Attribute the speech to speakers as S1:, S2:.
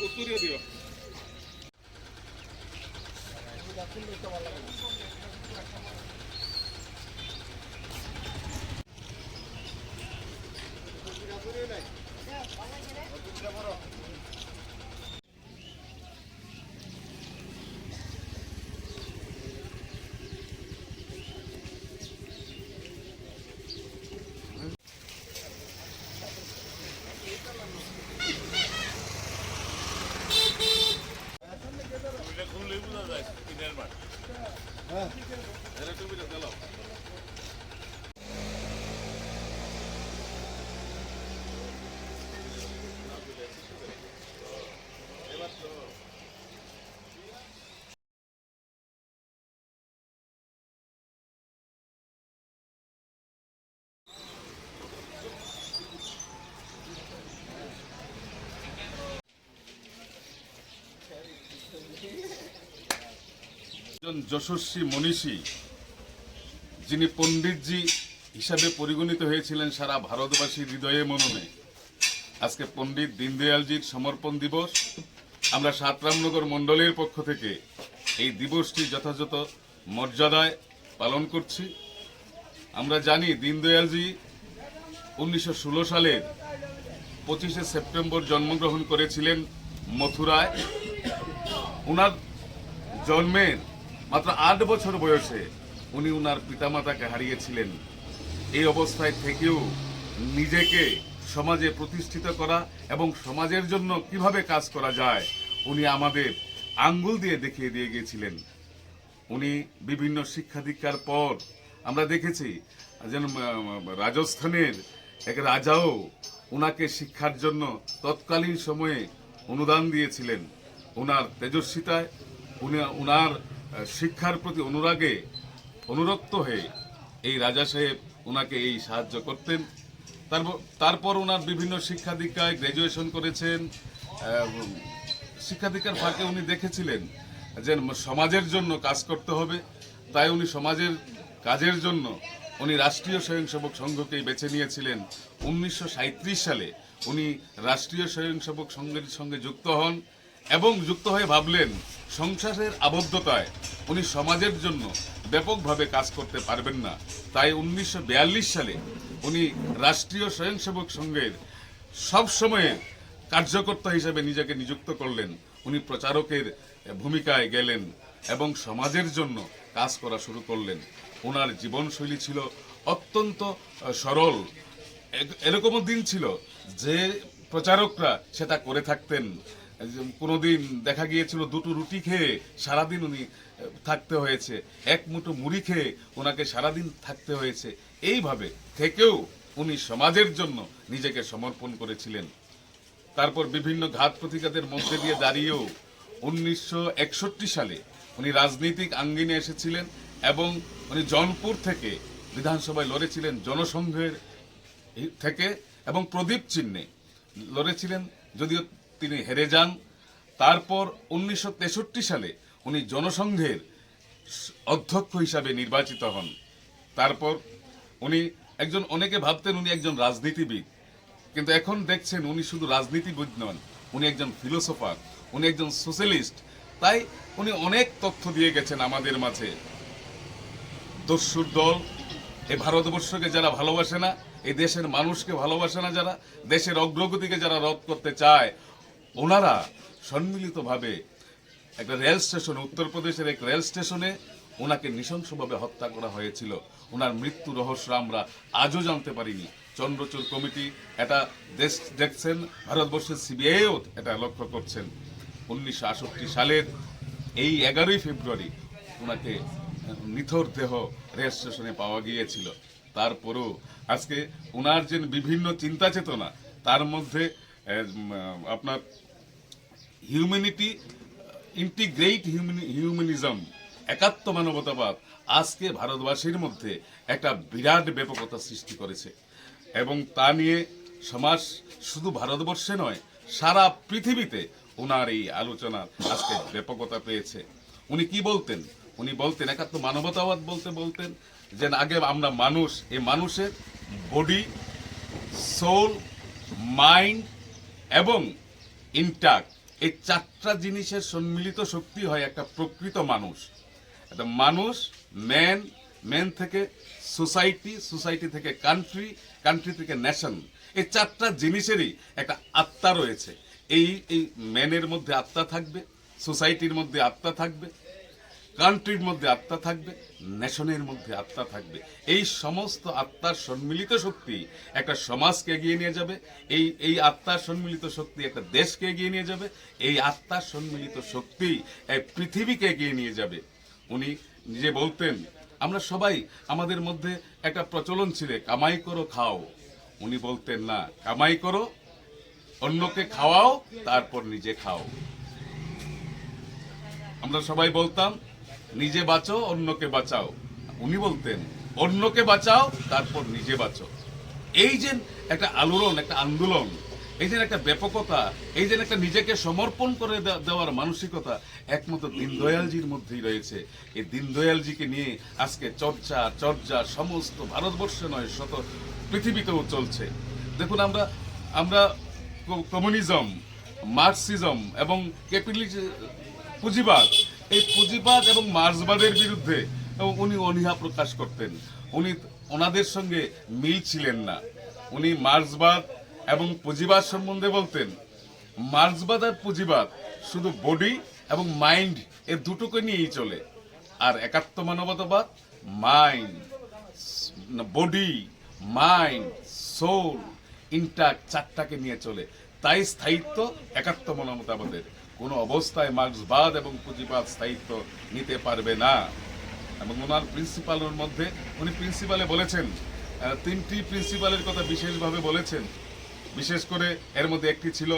S1: উত্তরীয় দিও। একজন যশস্বী মনীষী, যিনি পণ্ডিতজি হিসাবে পরিগণিত হয়েছিলেন সারা ভারতবাসীর হৃদয়ে মননে। আজকে পণ্ডিত দীনদয়ালজির সমর্পণ দিবস। আমরা ৭ রামনগর মণ্ডলের পক্ষ থেকে এই দিবসটি যথাযথ মর্যাদায় পালন করছি। আমরা জানি দীনদয়ালজি 1916 সালের 25শে সেপ্টেম্বর জন্মগ্রহণ করেছিলেন মথুরায়। ওনার জন্মের মাত্র 8 বছর বয়সে উনি ওনার পিতামাতাকে হারিয়েছিলেন। এই অবস্থায় থেকেও নিজেকে সমাজে প্রতিষ্ঠিত করা এবং সমাজের জন্য কিভাবে কাজ করা যায় উনি আমাদের আঙ্গুল দিয়ে দেখিয়ে দিয়ে গিয়েছিলেন। উনি বিভিন্ন শিক্ষা দীক্ষার পর আমরা দেখেছি যেন রাজস্থানের এক রাজাও ওনাকে শিক্ষার জন্য তৎকালীন সময়ে অনুদান দিয়েছিলেন। ওনার তেজস্বিতায় ওনার শিক্ষার প্রতি অনুরাগে অনুরক্ত হয়ে এই রাজা সাহেব ওনাকে এই সাহায্য করতেন। তারপর ওনার বিভিন্ন শিক্ষা দীক্ষায় গ্র্যাজুয়েশন করেছেন। শিক্ষা দীক্ষার ফাঁকে উনি দেখেছিলেন যে সমাজের জন্য কাজ করতে হবে, তাই উনি সমাজের কাজের জন্য উনি রাষ্ট্রীয় স্বয়ংসেবক সংঘকেই বেছে নিয়েছিলেন। 1937 সালে উনি রাষ্ট্রীয় স্বয়ংসেবক সংঘের সঙ্গে যুক্ত হন এবং যুক্ত হয়ে ভাবলেন সংসারের আবদ্ধতায় উনি সমাজের জন্য ব্যাপকভাবে কাজ করতে পারবেন না। তাই 1942 সালে উনি রাষ্ট্রীয় স্বয়ংসেবক সংঘের সবসময়ের কার্যকর্তা হিসেবে নিজেকে নিযুক্ত করলেন। উনি প্রচারকের ভূমিকায় গেলেন এবং সমাজের জন্য কাজ করা শুরু করলেন। ওনার জীবনশৈলী ছিল অত্যন্ত সরল। এরকমও দিন ছিল যে প্রচারকরা সেটা করে থাকতেন। কোনোদিন দেখা গিয়েছিল 2টো রুটি খেয়ে সারাদিন উনি থাকতে হয়েছে, 1 মুঠো মুড়ি খেয়ে ওনাকে সারাদিন থাকতে হয়েছে। এইভাবে থেকেও উনি সমাজের জন্য নিজেকে সমর্পণ করেছিলেন। তারপর বিভিন্ন ঘাত প্রতিঘাতের মধ্যে দিয়ে দাঁড়িয়েও 1961 সালে উনি রাজনৈতিক আঙ্গিনে এসেছিলেন এবং উনি জৌনপুর থেকে বিধানসভায় লড়েছিলেন জনসংঘের থেকে এবং প্রদীপ চিহ্নে লড়েছিলেন, যদিও তিনি হেরে যান। তারপর 1963 সালে উনি জনসংঘের অধ্যক্ষ হিসাবে নির্বাচিত হন। তারপর উনি একজন, অনেকে ভাবতেন উনি একজন রাজনীতিবিদ, কিন্তু এখন দেখছেন উনি শুধু রাজনীতিবিদ নন, উনি একজন ফিলোসোফার, উনি একজন সোশ্যালিস্ট। তাই উনি অনেক তথ্য দিয়ে গেছেন আমাদের মাঝে। দস্যুর দল এই ভারতবর্ষকে যারা ভালোবাসে না, এই দেশের মানুষকে ভালোবাসে না, যারা দেশের অগ্রগতিকে যারা রদ করতে চায়, ওনারা সম্মিলিতভাবে একটা রেল স্টেশনে, উত্তরপ্রদেশের এক রেল স্টেশনে ওনাকে নৃশংসভাবে হত্যা করা হয়েছিল। ওনার মৃত্যু রহস্য আমরা আজও জানতে পারিনি। চন্দ্রচূড় কমিটি এটা দেখছেন, ভারতবর্ষের সিবিআইও এটা লক্ষ্য করছেন। 1968 সালের এই 11ই ফেব্রুয়ারি ওনাকে নিথর দেহ রেল স্টেশনে পাওয়া গিয়েছিল। তারপরেও আজকে ওনার যে বিভিন্ন চিন্তা চেতনা, তার মধ্যে আপনার হিউম্যানিটি, ইন্টিগ্রেট হিউম্যানিজম, একাত্ম মানবতাবাদ আজকে ভারতবাসীর মধ্যে একটা বিরাট ব্যাপকতা সৃষ্টি করেছে এবং তা নিয়ে সমাজ শুধু ভারতবর্ষে নয়, সারা পৃথিবীতে ওনার এই আলোচনা আজকে ব্যাপকতা পেয়েছে। উনি কি বলতেন? উনি বলতেন একাত্ম মানবতাবাদ বলতেন যে আগে আমরা মানুষ, এই মানুষের বডি, সোল, মাইন্ড এবং ইন্টাক্ট, এই চারটা জিনিসের সম্মিলিত শক্তি হয় একটা প্রকৃত মানুষ। একটা মানুষ, ম্যান, ম্যান থেকে সোসাইটি, সোসাইটি থেকে কান্ট্রি, কান্ট্রি থেকে নেশন। এই চারটা জিনিসেরই একটা আত্মা রয়েছে। এই এই ম্যানের মধ্যে আত্মা থাকবে, সোসাইটির মধ্যে আত্মা থাকবে, কান্ট্রির মধ্যে আত্মা থাকবে, নেশনের মধ্যে আত্মা থাকবে। এই সমস্ত আত্মার সম্মিলিত শক্তি একটা সমাজকে এগিয়ে নিয়ে যাবে। এই আত্মার সম্মিলিত শক্তি একটা দেশকে এগিয়ে নিয়ে যাবে। এই আত্মার সম্মিলিত শক্তি এই পৃথিবীকে এগিয়ে নিয়ে যাবে। উনি নিজে বলতেন, আমরা সবাই, আমাদের মধ্যে একটা প্রচলন ছিল কামাই করো খাও। উনি বলতেন না, কামাই করো, অন্যকে খাওয়াও, তারপর নিজে খাও। আমরা সবাই বলতাম নিজে বাঁচো, অন্যকে বাঁচাও। উনি বলতেন অন্যকে বাঁচাও, তারপর নিজে বাঁচো। এই যে একটা আলোড়ন, একটা আন্দোলন, এই যে একটা ব্যাপকতা, এই যে একটা নিজেকে সমর্পণ করে দেওয়ার মানসিকতা একমাত্র দীনদয়ালজির মধ্যেই রয়েছে। এই দীনদয়ালজিকে নিয়ে আজকে চর্চা চর্চা সমস্ত ভারতবর্ষে নয়, শত পৃথিবীতেও চলছে। দেখুন, আমরা আমরা কমিউনিজম, মার্কসিজম এবং ক্যাপিটালিজম, পুঁজিবাদ, এই পুঁজিবাদ এবং মার্ক্সবাদের বিরুদ্ধে উনি অনীহা প্রকাশ করতেন। উনি ওনাদের সঙ্গে মিল ছিলেন না। উনি মার্ক্সবাদ এবং পুঁজিবাদ সম্বন্ধে বলতেন, মার্ক্সবাদ আর পুঁজিবাদ শুধু বডি এবং মাইন্ড, এর দুটোকে নিয়েই চলে। আর একাত্ম মানবতাবাদ mind, body, mind, soul, intact, চারটাকে নিয়ে চলে। তাই স্থায়িত্ব একাত্ম মানবতাবাদের। কোনো অবস্থায় মার্ক্সবাদ এবং পুঁজিবাদ স্থায়িত্ব নিতে পারবে না। এবং ওনার প্রিন্সিপালের মধ্যে, উনি প্রিন্সিপালে বলেছেন, তিনটি প্রিন্সিপালের কথা বিশেষভাবে বলেছেন। বিশেষ করে এর মধ্যে একটি ছিল